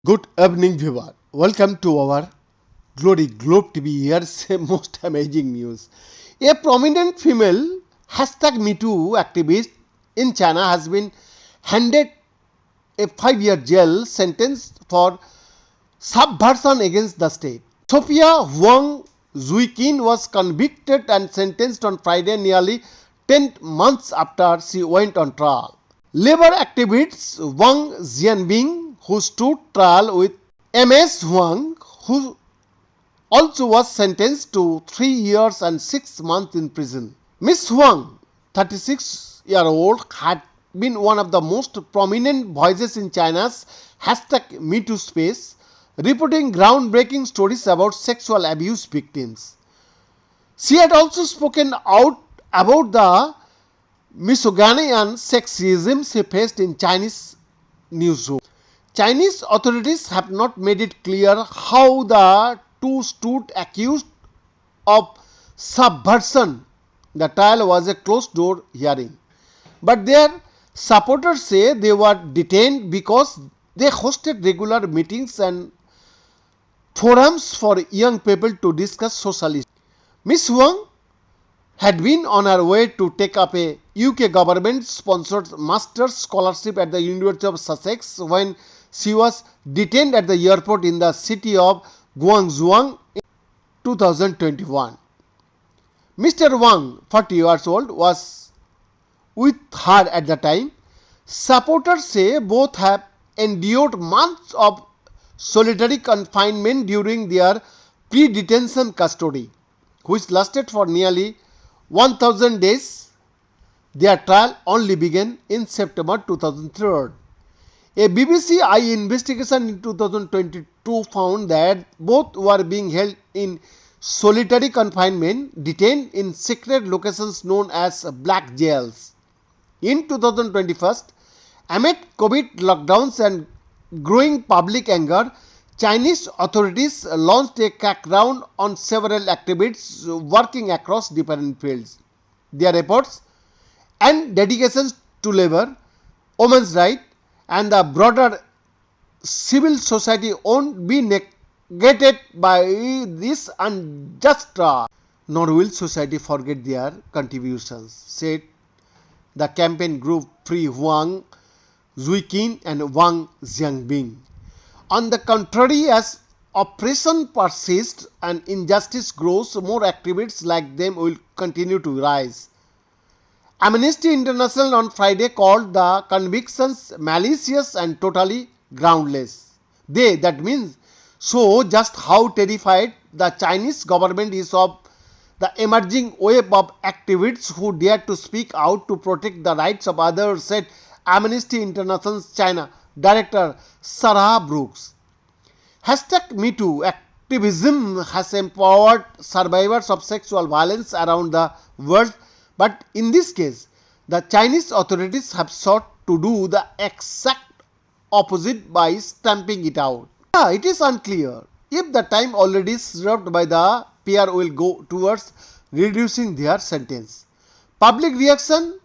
Good evening, viewer. Welcome to our Glory Globe TV. Here's a most amazing news. A prominent female #MeToo activist in China has been handed a 5-year jail sentence for subversion against the state. Sophia Huang Zuiqin was convicted and sentenced on Friday, nearly 10 months after she went on trial. Labor activist Wang Jianbing, who stood trial with MS Huang, who also was sentenced to 3 years and 6 months in prison. Ms. Huang, 36-year-old, had been one of the most prominent voices in China's #MeToo space, reporting groundbreaking stories about sexual abuse victims. She had also spoken out about the misogyny and sexism she faced in Chinese newsroom. Chinese authorities have not made it clear how the two stood accused of subversion. The trial was a closed-door hearing, but their supporters say they were detained because they hosted regular meetings and forums for young people to discuss social issues. Ms. Huang had been on her way to take up a UK government-sponsored master's scholarship at the University of Sussex when she was detained at the airport in the city of Guangzhou in 2021. Mr. Wang, 40 years old, was with her at the time. Supporters say both have endured months of solitary confinement during their pre-detention custody, which lasted for nearly 1000 days. Their trial only began in September 2003. A BBC eye investigation in 2022 found that both were being held in solitary confinement, detained in secret locations known as black jails. In 2021, amid COVID lockdowns and growing public anger, Chinese authorities launched a crackdown on several activists working across different fields. Their efforts and dedications to labor, women's rights, and the broader civil society won't be negated by this unjust trial. Nor will society forget their contributions, said the campaign group Free Huang Zuiqin and Wang Jianbing. On the contrary, as oppression persists and injustice grows, more activists like them will continue to rise. Amnesty International on Friday called the convictions malicious and totally groundless. That means, show just how terrified the Chinese government is of the emerging wave of activists who dare to speak out to protect the rights of others, said Amnesty International's China Director Sarah Brooks. #MeToo activism has empowered survivors of sexual violence around the world, but in this case, the Chinese authorities have sought to do the exact opposite by stamping it out. It is unclear if the time already served by the pair will go towards reducing their sentence. Public reaction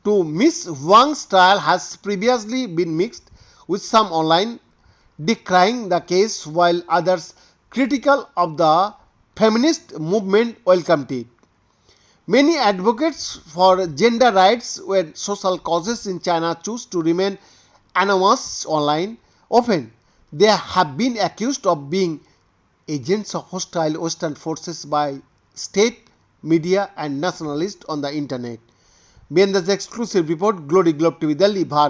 to Ms. Wang's trial has previously been mixed, with some online decrying the case while others critical of the feminist movement welcomed it. Many advocates for gender rights and social causes in China choose to remain anonymous online. Often, they have been accused of being agents of hostile Western forces by state, media and nationalists on the internet. BN's exclusive report, Glory Globe TV, Delhi, Bharat.